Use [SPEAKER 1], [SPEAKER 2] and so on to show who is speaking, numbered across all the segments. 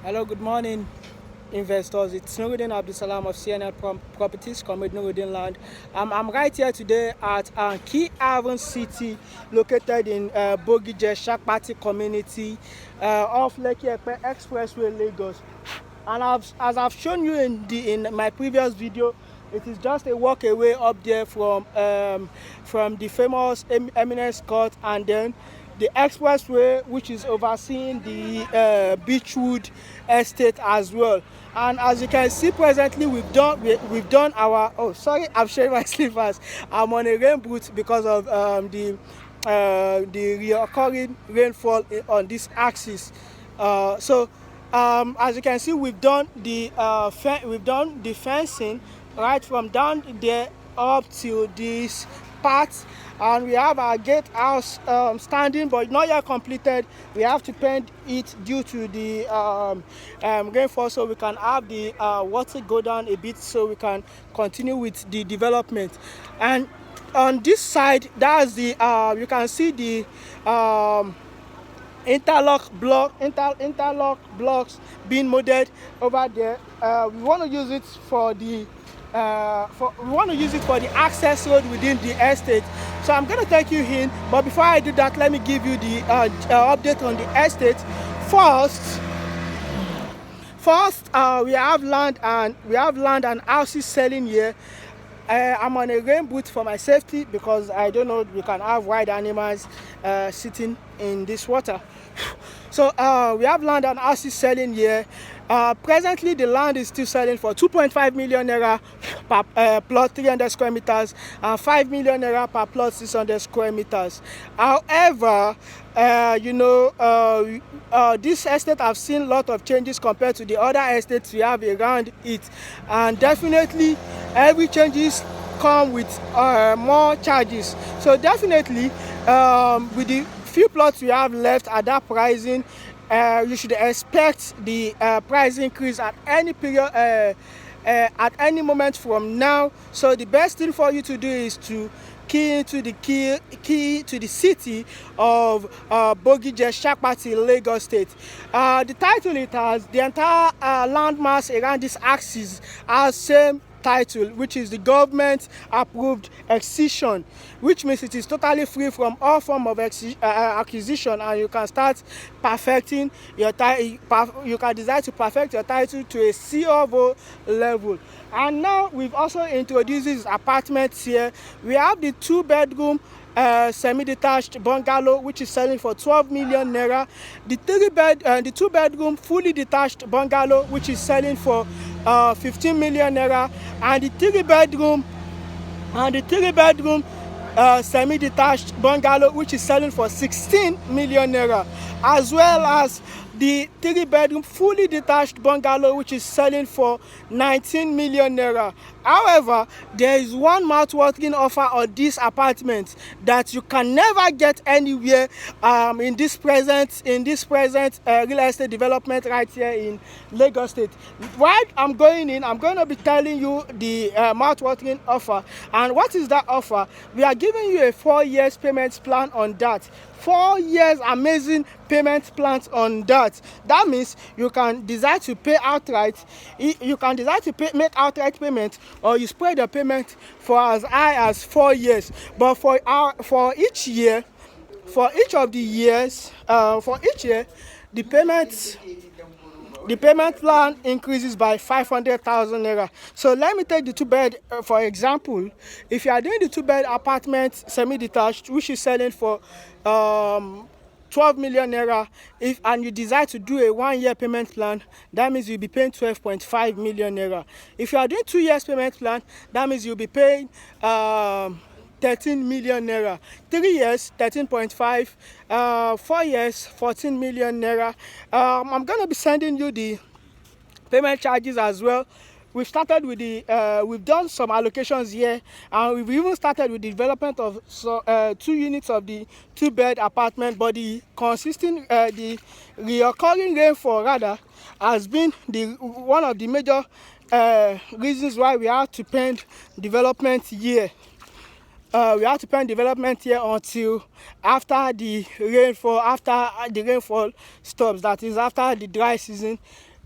[SPEAKER 1] Hello, good morning, investors. It's Nuruddin Abdusalam of CNL Properties, Comrade Nuruddin Land. I'm right here today at Key Haven City, located in Bogije, Shakpati community off Lekki Epe Expressway, Lagos. And as I've shown you in my previous video, it is just a walk away up there from the famous Eminence Court, and then the expressway, which is overseeing the Beechwood estate as well. And as you can see, presently we've done our, oh sorry, I'm showing my slippers. I'm on a rain boot because of the recurring rainfall on this axis. As you can see, we've done the fencing right from down there up to this part, and we have our gatehouse standing but not yet completed. We have to paint it due to the rainfall, so we can have the water go down a bit, so we can continue with the development. And on this side, that's the you can see the interlock blocks being molded over there. We want to use it for the access road within the estate. So I'm going to take you in, but before I do that, let me give you the update on the estate. First, we have land and houses selling here. I'm on a rain boot for my safety because I don't know, we can have wild animals sitting in this water. So we have land and houses selling here. Presently, the land is still selling for 2.5 million naira per plot 300 square meters and 5 million naira per plot 600 square meters. However, this estate have seen a lot of changes compared to the other estates we have around it, and definitely every changes come with more charges. So definitely with the few plots we have left at that pricing, you should expect the price increase at any period, at any moment from now. So the best thing for you to do is to key to the city of Bogije, Shakpati, Lagos State. The title it has, the entire landmass around this axis has same title, which is the government approved excision, which means it is totally free from all form of acquisition, and you can start perfecting your title. You can decide to perfect your title to a COO level. And now we've also introduced these apartments here. We have the 2-bedroom semi-detached bungalow, which is selling for 12 million naira. The 2-bedroom fully detached bungalow, which is selling for 15 million naira, and the 3-bedroom semi-detached bungalow, which is selling for 16 million naira, as well as the 3-bedroom fully detached bungalow, which is selling for 19 million naira. However, there is one mouth-watering offer on this apartment that you can never get anywhere in this present real estate development right here in Lagos State. While I'm going to be telling you the mouth-watering offer. And what is that offer? We are giving you a 4 years payment plan on that. 4 years amazing payment plans on that. That means you can decide to pay outright. You can decide to make outright payment, or you spread the payment for as high as 4 years. But for each year, the payment plan increases by 500,000 naira. So let me take the 2-bed for example. If you are doing the 2-bed apartment semi-detached, which is selling for 12 million naira, and you decide to do a 1 year payment plan, that means you'll be paying 12.5 million naira. If you are doing 2 years payment plan, that means you'll be paying 13 million naira. 3 years 13.5, 4 years 14 million naira. I'm going to be sending you the payment charges as well. We've done some allocations here, and we've even started with the development of 2 units of the 2-bed apartment. But the recurring rainfall rather has been one of the major reasons why we have to pen development here. We have to pen development here until after the rainfall stops. That is after the dry season.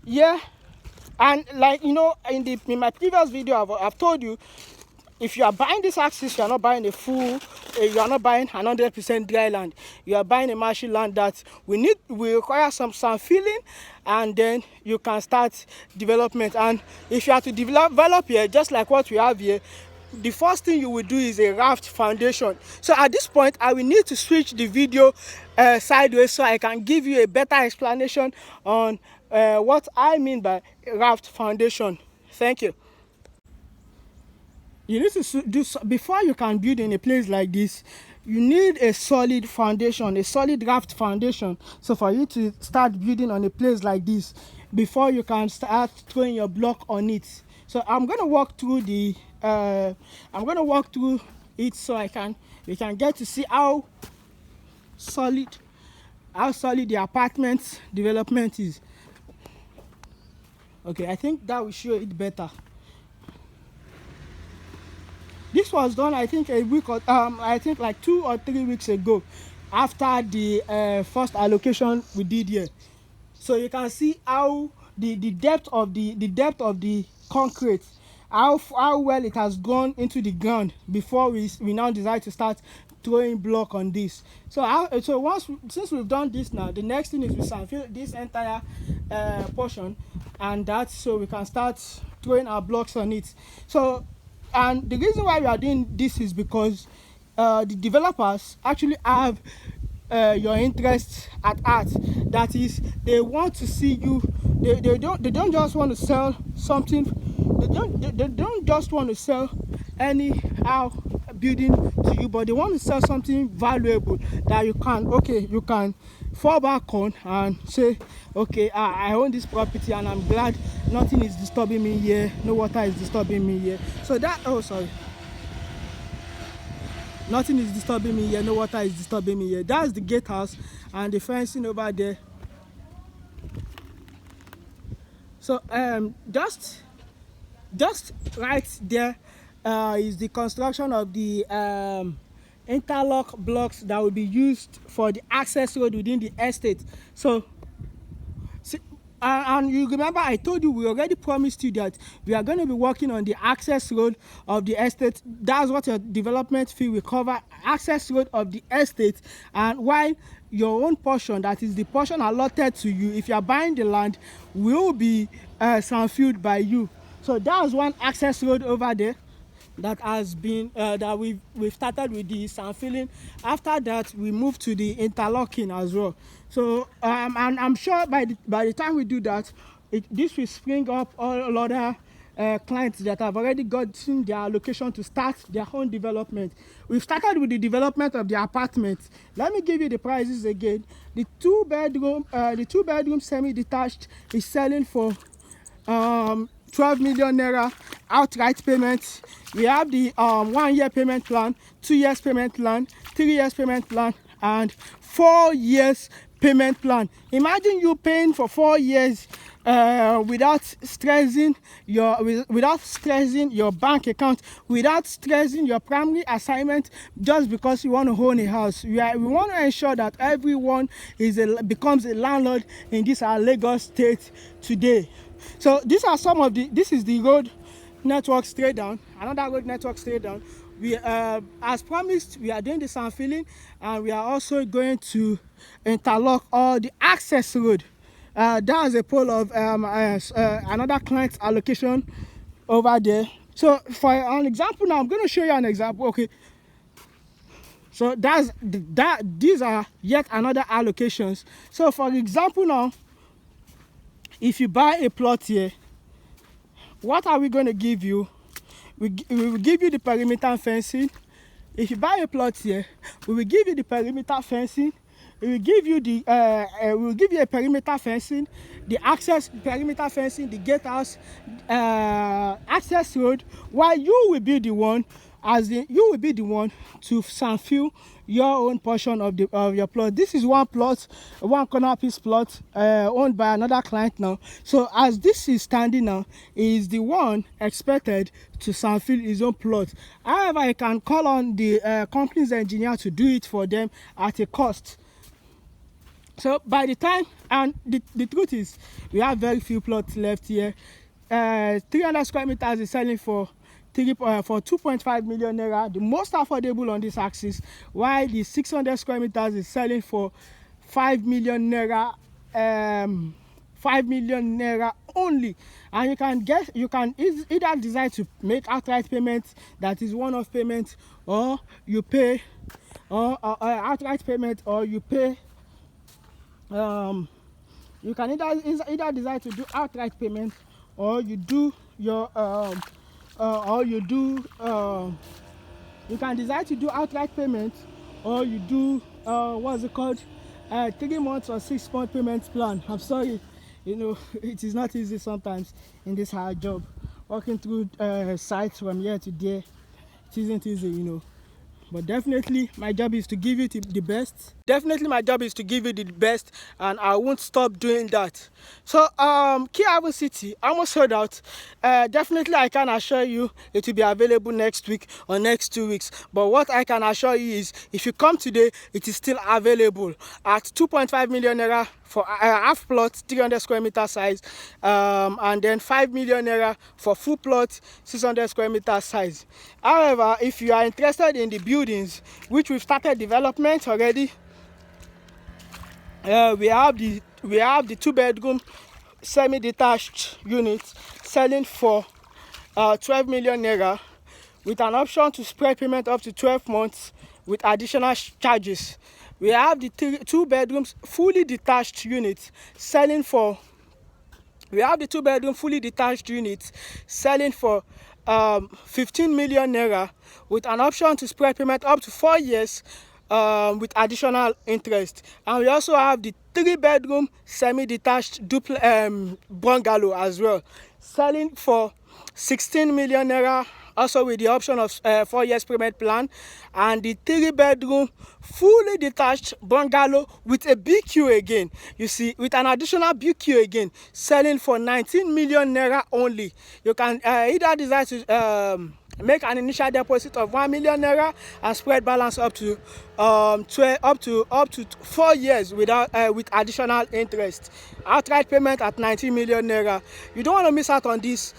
[SPEAKER 1] Yeah, and like in my previous video, I've told you, if you are buying this axis, you are not buying a full, you are not buying 100% dry land. You are buying a marshy land that we require some sand filling, and then you can start development. And if you are to develop here, just like what we have here, the first thing you will do is a raft foundation. So at this point, I will need to switch the video sideways so I can give you a better explanation on what I mean by raft foundation. Thank you. You need to before you can build in a place like this, you need a solid foundation, a solid raft foundation. So for you to start building on a place like this, before you can start throwing your block on it. So I'm going to walk through it so we can get to see how solid the apartment development is. Okay, I think that will show it better. This was done, I think, I think like 2 or 3 weeks ago, after the first allocation we did here. So you can see how the depth of the concrete, how well it has gone into the ground before we now decide to start throwing block on this. So since we've done this now, the next thing is we fill this entire portion, and that's so we can start throwing our blocks on it. So, and the reason why we are doing this is because the developers actually have your interest at heart. That is, they want to see you. They don't just want to sell something. They don't just want to sell anyhow building to you, but they want to sell something valuable that you can fall back on and say, okay, I own this property and I'm glad nothing is disturbing me here, no water is disturbing me here. So that, nothing is disturbing me here, no water is disturbing me here. That's the gatehouse and the fencing over there. So just right there is the construction of the interlock blocks that will be used for the access road within the estate. So and you remember I told you we already promised you that we are going to be working on the access road of the estate. That's what your development fee will cover, access road of the estate, and while your own portion, that is the portion allotted to you if you are buying the land, will be sand-filled by you. So that's one access road over there that has been that we've started with the sand filling. After that, we move to the interlocking as well. So and I'm sure by the time we do that, this will spring up all other clients that have already gotten their allocation to start their own development. We've started with the development of the apartment. Let me give you the prices again. The two bedroom semi-detached is selling for 12 million naira outright payment. We have the 1 year payment plan, 2 years payment plan, 3 years payment plan, and 4 years payment plan. Imagine you paying for 4 years without stressing your bank account, without stressing your primary assignment, just because you want to own a house. We want to ensure that everyone becomes a landlord in this our Lagos state today. So this is the road network straight down, another road network straight down. We as promised, we are doing the sand filling, and we are also going to interlock all the access road. That's a pole of another client's allocation over there. So for an example now, I'm going to show you an example. Okay, so these are yet another allocations. So for example now, if you buy a plot here, what are we going to give you? We will give you the perimeter fencing. If you buy a plot here, we will give you the perimeter fencing. We will give you a perimeter fencing, the access perimeter fencing, the gatehouse, access road. While you will be the one to sand fill your own portion of your plot. This is one corner piece plot owned by another client now. So as this is standing now, he is the one expected to sand fill his own plot. However, I can call on the company's engineer to do it for them at a cost. So by the time, and the truth is, we have very few plots left here. 300 square meters is selling for 2.5 million naira, the most affordable on this axis, while the 600 square meters is selling for 5 million naira. 5 million naira only. And you can either decide to make outright payment, that is one-off payment, or you pay, or outright payment, or you pay. You can either decide to do outright payment, or you do your you can decide to do outright payment, or you do what's it called, 3 months or 6 month payment plan. I'm sorry, you know, it is not easy sometimes in this hard job. Walking through sites from here to there, it isn't easy, you know. But definitely my job is to give you the best. Definitely my job is to give you the best, and I won't stop doing that. So Key Haven City almost sold out. Definitely I can assure you it will be available next week or next 2 weeks. But what I can assure you is, if you come today, it is still available at 2.5 million naira for half plot, 300 square meter size, and then 5 million naira for full plot, 600 square meter size. However, if you are interested in the buildings, which we've started development already, we have the 2-bedroom semi-detached unit selling for 12 million naira, with an option to spread payment up to 12 months with additional charges. We have the 2-bedrooms fully detached unit selling for 15 million naira, with an option to spread payment up to 4 years with additional interest. And we also have the 3-bedroom semi-detached bungalow as well, selling for 16 million naira, also with the option of 4 years payment plan. And the 3-bedroom fully detached bungalow with a BQ again, you see, with an additional BQ again, selling for 19 million naira only. You can either decide to make an initial deposit of 1 million naira and spread balance up to 4 years without with additional interest. Outright payment at 19 million naira. You don't want to miss out on this.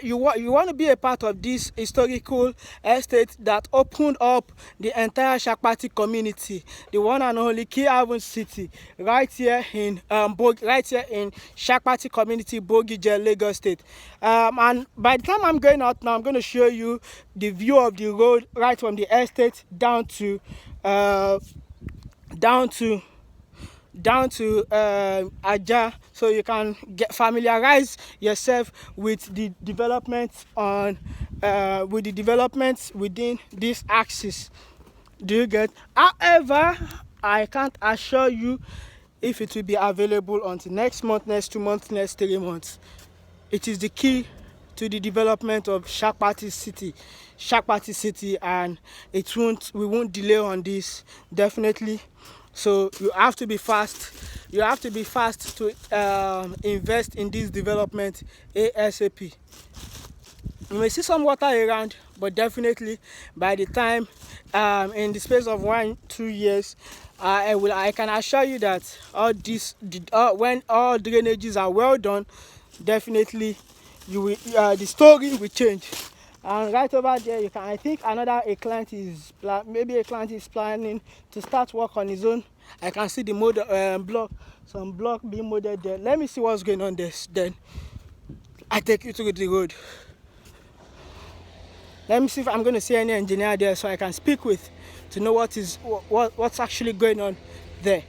[SPEAKER 1] You want to be a part of this historical estate that opened up the entire Shakpati community, the one and only Key Haven City, right here in Shakpati community, Bogije, Lagos State. And by the time I'm going out now, I'm going to show you the view of the road right from the estate down to Aja, so you can familiarize yourself with the developments within this axis. Do you get? However, I can't assure you if it will be available until next month, next 2 months, next 3 months. It is the key to the development of Shakpati City, and we won't delay on this, definitely. So you have to be fast. You have to be fast to invest in this development ASAP. You may see some water around, but definitely by the time in the space of 1-2 years, I can assure you that when all drainages are well done, definitely the story will change. And right over there, you can, I think a client is planning to start work on his own. I can see the some block being molded there. Let me see what's going on there. Then I take you to the road. Let me see if I'm going to see any engineer there, so I can speak with to know what's actually going on there.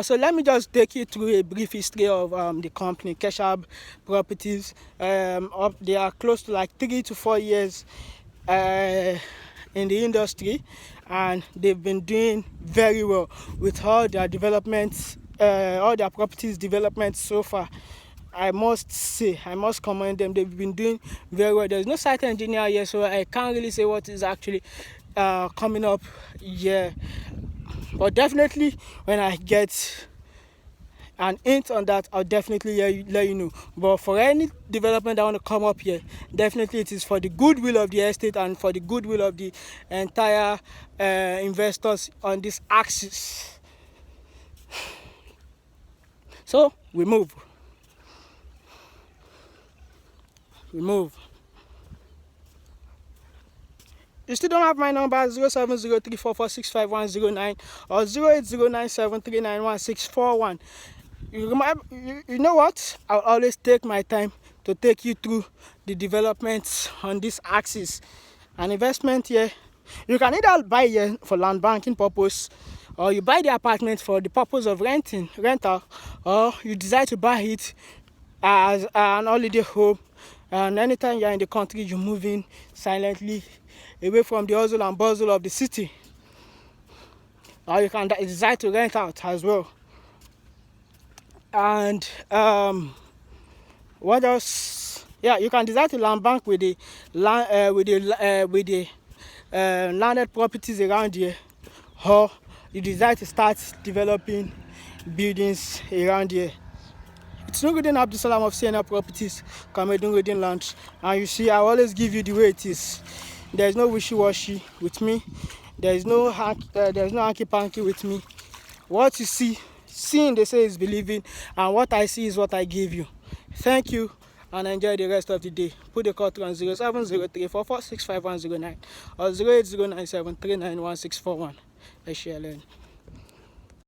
[SPEAKER 1] So let me just take you through a brief history of the company, Keshab Properties. They are close to like 3 to 4 years in the industry, and they've been doing very well with all their developments, all their properties developments so far. I must commend them. They've been doing very well. There's no site engineer here, so I can't really say what is actually coming up here. But definitely when I get an hint on that, I'll definitely let you know. But for any development that want to come up here, definitely it is for the goodwill of the estate and for the goodwill of the entire investors on this axis. So we move. You still don't have my number, 0703446510 or 08097391641. You know what? I'll always take my time to take you through the developments on this axis. An investment here, you can either buy here for land banking purpose, or you buy the apartment for the purpose of rental, or you decide to buy it as an holiday home. And anytime you're in the country, you move in silently away from the hustle and bustle of the city. Or you can decide to rent out as well. And what else? Yeah, you can decide to land bank with the landed properties around here, or you decide to start developing buildings around here. It's Nurudeen Abdusalam of CNL Properties, Kamedun Land, and you see, I always give you the way it is. There's no wishy-washy with me. There's no hanky-panky with me. What you see, seeing they say is believing, and what I see is what I give you. Thank you, and enjoy the rest of the day. Put the call through on 0703446510 or 08097391641. Let's share learn.